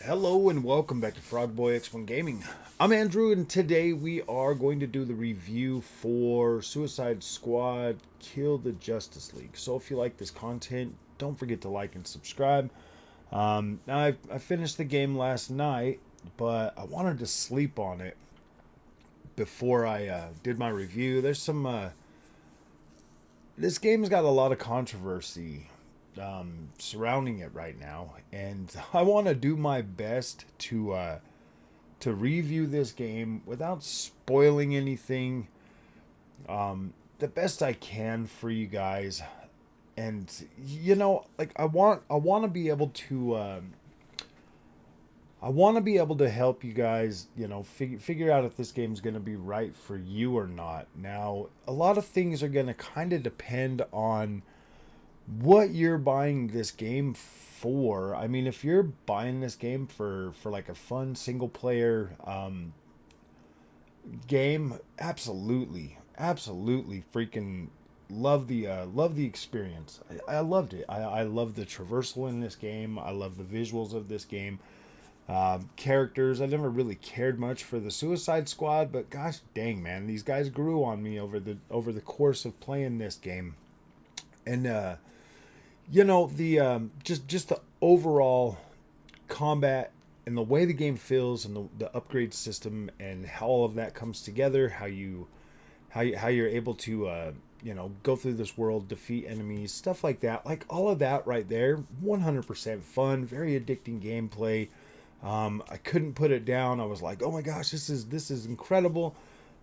Hello and welcome back to Frogboy X1 Gaming. I'm Andrew and today we are going to do the review for Suicide Squad Kill the Justice League. So if you like this content, don't forget to like and subscribe. I finished the game last night, but I wanted to sleep on it before I did my review. This game's got a lot of controversy surrounding it right now, and I want to do my best to review this game without spoiling anything, the best I can for you guys. And I want to be able to help you guys, figure out if this game's going to be right for you or not. Now, a lot of things are going to kind of depend on what you're buying this game for. I mean, if you're buying this game for like a fun single player game, absolutely freaking love the experience. I loved it. I love the traversal in this game. I love the visuals of this game. Characters, I never really cared much for the Suicide Squad, but gosh dang, man, these guys grew on me over the course of playing this game. And the just the overall combat and the way the game feels and the upgrade system and how all of that comes together, how you're able to go through this world, defeat enemies, stuff like that, like all of that right there, 100% fun, very addicting gameplay. I couldn't put it down. I was like, oh my gosh, this is incredible.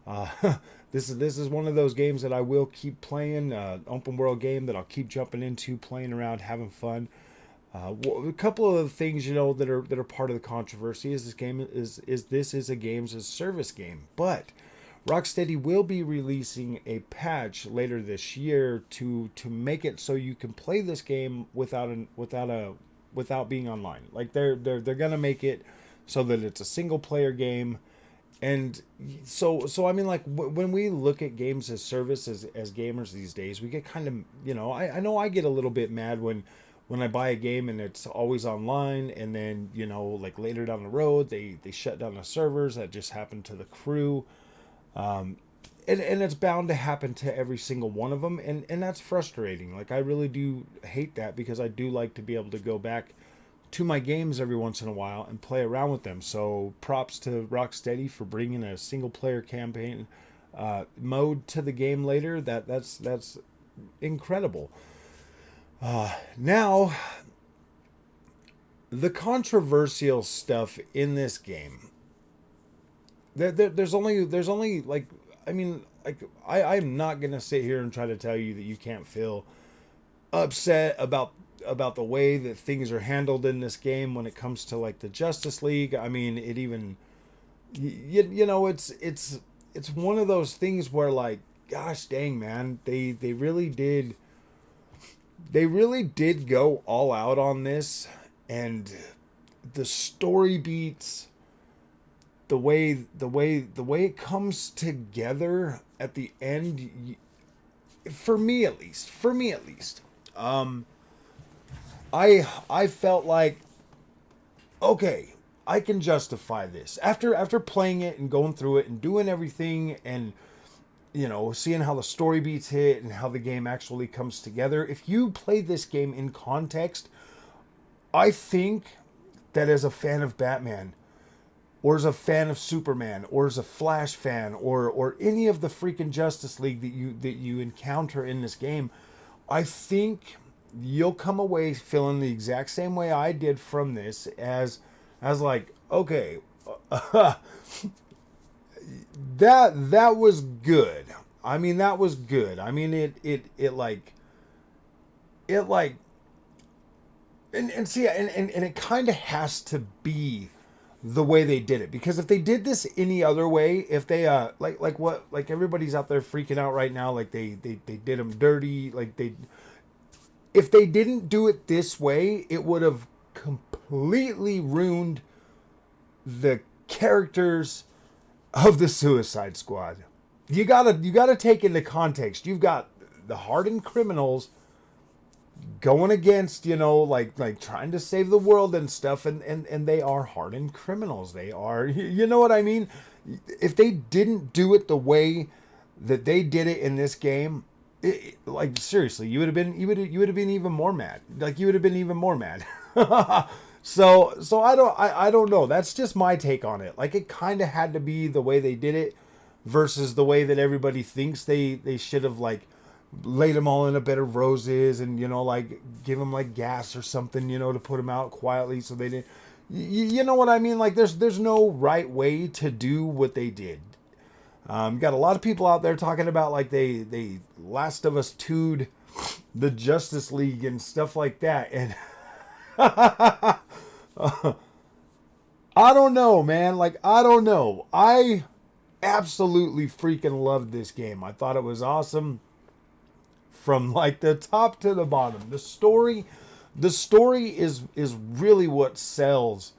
uh, this is one of those games that I will keep playing. Open world game that I'll keep jumping into, playing around, having fun. A couple of the things that are part of the controversy is this is a games as service game, but Rocksteady will be releasing a patch later this year to make it so you can play this game without being online. Like they're gonna make it so that it's a single player game. And so I mean, like when we look at games as service as gamers these days, we get kind of, I know I get a little bit mad when I buy a game and it's always online, and then like later down the road they shut down the servers. That just happened to the crew. And it's bound to happen to every single one of them, and that's frustrating. Like, I really do hate that, because I do like to be able to go back to my games every once in a while and play around with them. So props to Rocksteady for bringing a single player campaign mode to the game later. That's incredible. Now, the controversial stuff in this game. There's only like, I mean, like, I'm not gonna sit here and try to tell you that you can't feel upset about the way that things are handled in this game when it comes to like the Justice League. I mean, it even it's one of those things where, like, gosh dang, man, they really did go all out on this. And the story beats, the way it comes together at the end, for me at least, um I felt like, okay, I can justify this after playing it and going through it and doing everything, and seeing how the story beats hit and how the game actually comes together. If you play this game in context, I think that as a fan of Batman, or as a fan of Superman, or as a Flash fan, or any of the freaking Justice League that you encounter in this game, I think you'll come away feeling the exact same way I did from this, as like, okay, that was good. I mean, that was good. I mean, it like and see, and it kind of has to be the way they did it, because if they did this any other way, if they like everybody's out there freaking out right now, like they did them dirty, like they if they didn't do it this way, it would have completely ruined the characters of the Suicide Squad. You gotta take into context. You've got the hardened criminals going against, like trying to save the world and stuff, and they are hardened criminals. They are, you know what I mean? If they didn't do it the way that they did it in this game, like seriously, you would have been even more mad. Like you would have been even more mad. So I don't know. That's just my take on it. Like it kind of had to be the way they did it versus the way that everybody thinks they should have like laid them all in a bed of roses and like give them like gas or something to put them out quietly so they didn't. You know what I mean? Like there's no right way to do what they did. Got a lot of people out there talking about like they Last of Us 2'd the Justice League and stuff like that, and I don't know, man. Like I don't know. I absolutely freaking loved this game. I thought it was awesome from like the top to the bottom. The story is really what sells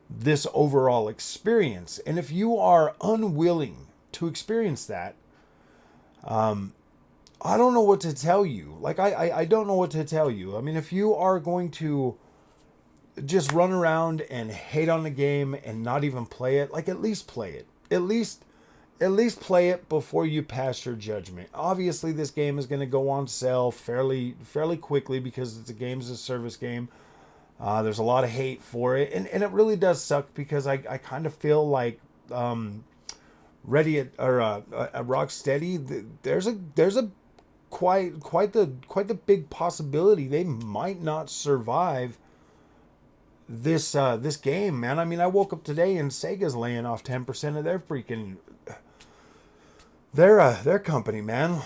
this overall experience. And if you are unwilling to experience that, I don't know what to tell you. Like I don't know what to tell you. I mean, if you are going to just run around and hate on the game and not even play it, like at least play it. At least play it before you pass your judgment. Obviously, this game is going to go on sale fairly quickly because it's a games as a service game. There's a lot of hate for it, and it really does suck because I kind of feel like Ready or Rocksteady, there's a quite the big possibility they might not survive this game, man. I mean, I woke up today and Sega's laying off 10% of their freaking their company, man.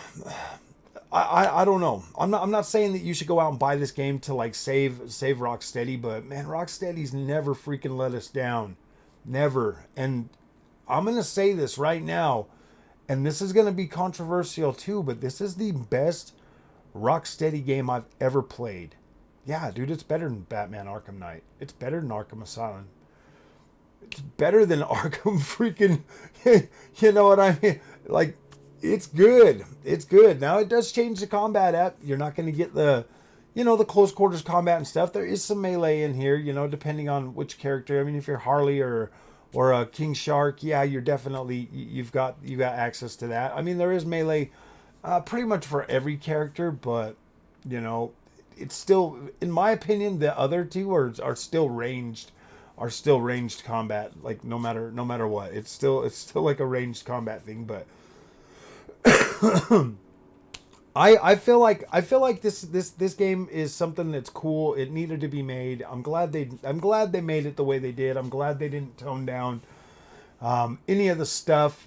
I don't know. I'm not saying that you should go out and buy this game to like save Rocksteady, but man, Rocksteady's never freaking let us down. Never. And I'm going to say this right now, and this is going to be controversial too, but this is the best Rocksteady game I've ever played. Yeah, dude, it's better than Batman Arkham Knight. It's better than Arkham Asylum. It's better than Arkham freaking, you know what I mean? Like, it's good. It's good. Now, it does change the combat app. You're not going to get the close quarters combat and stuff. There is some melee in here, depending on which character. I mean, if you're Harley or a King Shark, yeah, you're definitely, you've got access to that. I mean, there is melee pretty much for every character, but, it's still, in my opinion, the other two are still ranged. Are still ranged combat, like no matter what. It's still like a ranged combat thing, but I feel like this game is something that's cool. It needed to be made. I'm glad they made it the way they did. I'm glad they didn't tone down any of the stuff.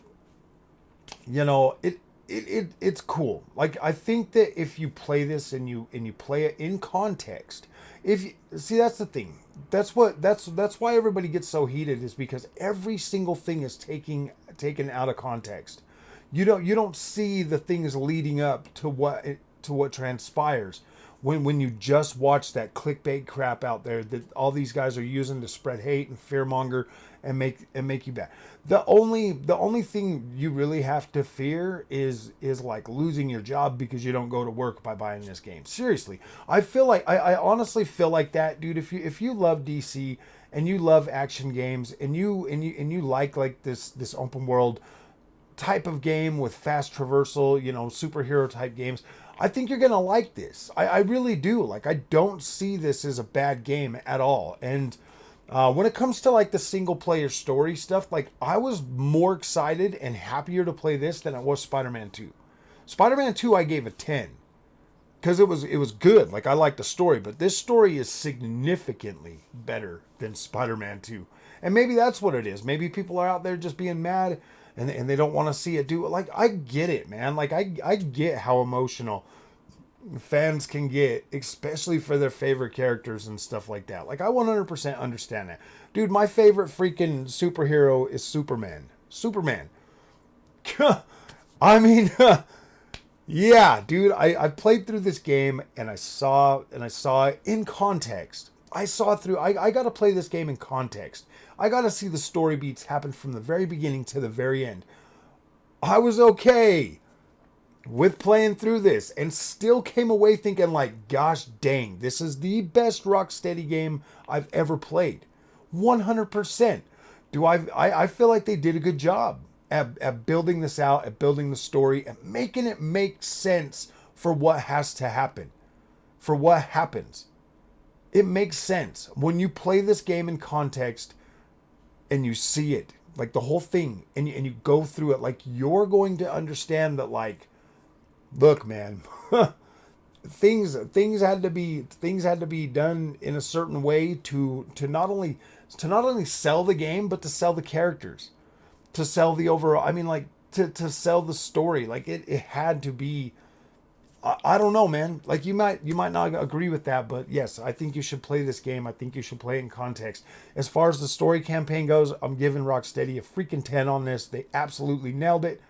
It's cool. Like I think that if you play this and you play it in context, that's the thing. That's why everybody gets so heated, is because every single thing is taken out of context. You don't see the things leading up to what transpires when you just watch that clickbait crap out there that all these guys are using to spread hate and fearmonger and make you bad. The only thing you really have to fear is like losing your job because you don't go to work by buying this game. Seriously, I feel like I honestly feel like that, dude. If you love DC and you love action games and you like this open world type of game with fast traversal, superhero type games, I think you're gonna like this. I really do. Like, I don't see this as a bad game at all. And when it comes to like the single player story stuff, like I was more excited and happier to play this than I was Spider-Man 2. Spider-Man 2 I gave a 10 because it was good. Like I liked the story, but this story is significantly better than Spider-Man 2. And maybe that's what it is. Maybe people are out there just being mad and they don't want to see it do it. Like, I get it, man. Like, I get how emotional fans can get, especially for their favorite characters and stuff like that. Like, I 100% understand that. Dude, my favorite freaking superhero is Superman. Superman. I mean, yeah, dude, I played through this game and I saw it in context. I got to play this game in context. I got to see the story beats happen from the very beginning to the very end. I was okay. with playing through this and still came away thinking like, gosh dang, this is the best Rocksteady game I've ever played. 100%. I feel like they did a good job at building this out, at building the story, and making it make sense for what has to happen, for what happens. It makes sense. When you play this game in context and you see it, like the whole thing, and you go through it, like you're going to understand that, like, look, man, things had to be done in a certain way to not only sell the game, but to sell the characters, to sell the overall. I mean, like to sell the story. Like it had to be. I don't know, man. Like you might not agree with that, but yes, I think you should play this game. I think you should play it in context. As far as the story campaign goes, I'm giving Rocksteady a freaking 10 on this. They absolutely nailed it.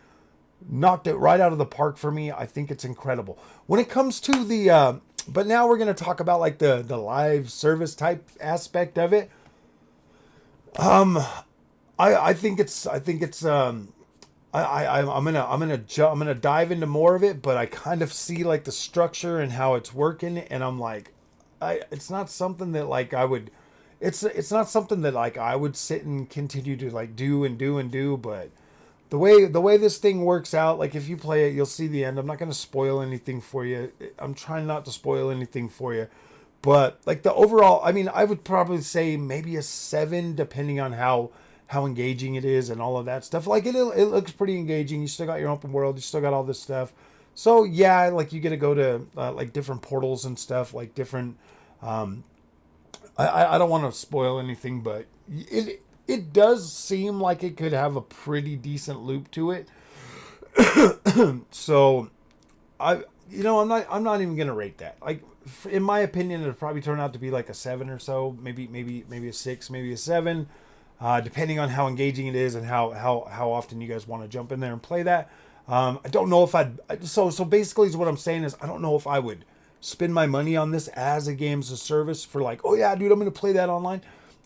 Knocked it right out of the park for me. I think it's incredible. When it comes to the but now we're going to talk about like the live service type aspect of it. I think it's I'm gonna dive into more of it, but I kind of see like the structure and how it's working, and I'm like, it's not something that like I would, it's not something that like I would sit and continue to like do and do and do, but the way this thing works out, like if you play it, you'll see the end. I'm not gonna spoil anything for you. I'm trying not to spoil anything for you, but like the overall, I mean, I would probably say maybe a 7, depending on how engaging it is and all of that stuff. Like it looks pretty engaging. You still got your open world. You still got all this stuff. So yeah, like you get to go to like different portals and stuff, like different. I don't want to spoil anything, but it does seem like it could have a pretty decent loop to it. So I'm not even gonna rate that. Like in my opinion, it'll probably turn out to be like a 7 or so, maybe a 6, maybe a 7. Depending on how engaging it is and how often you guys want to jump in there and play that. I don't know if so basically is what I'm saying is I don't know if I would spend my money on this as a games as a service for like, oh yeah, dude, I'm going to play that online.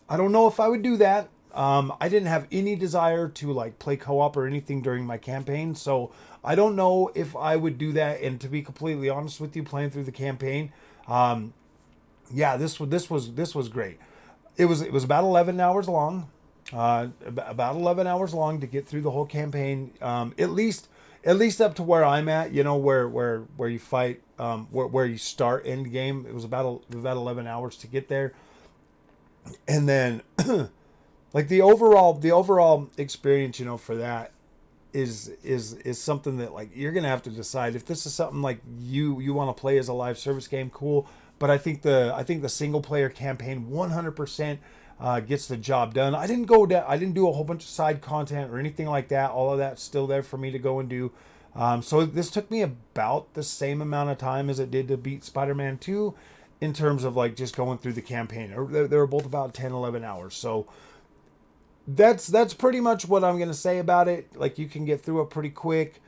I don't know if I would do that. I didn't have any desire to like play co-op or anything during my campaign, so I don't know if I would do that. And to be completely honest with you, playing through the campaign, yeah, this was great. It was about 11 hours long. About 11 hours long to get through the whole campaign. At least up to where I'm at, where you fight, where you start end game. It was about 11 hours to get there. And then like the overall experience, for that is something that like you're going to have to decide if this is something like you want to play as a live service game. Cool. But I think the single player campaign 100% gets the job done. I didn't do a whole bunch of side content or anything like that. All of that's still there for me to go and do. So this took me about the same amount of time as it did to beat Spider-Man 2 in terms of like just going through the campaign. They were both about 10, 11 hours. So that's pretty much what I'm going to say about it. Like you can get through it pretty quick.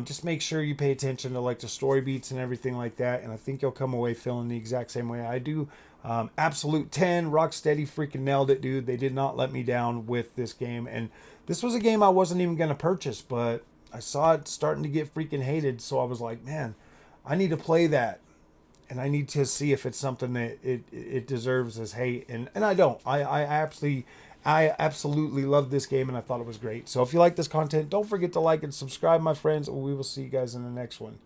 Just make sure you pay attention to like the story beats and everything like that. And I think you'll come away feeling the exact same way I do. Absolute 10. Rocksteady freaking nailed it, dude. They did not let me down with this game. And this was a game I wasn't even going to purchase, but I saw it starting to get freaking hated. So I was like, man, I need to play that. And I need to see if it's something that it deserves as hate. And I don't. I absolutely love this game and I thought it was great. So if you like this content, don't forget to like and subscribe, my friends. And we will see you guys in the next one.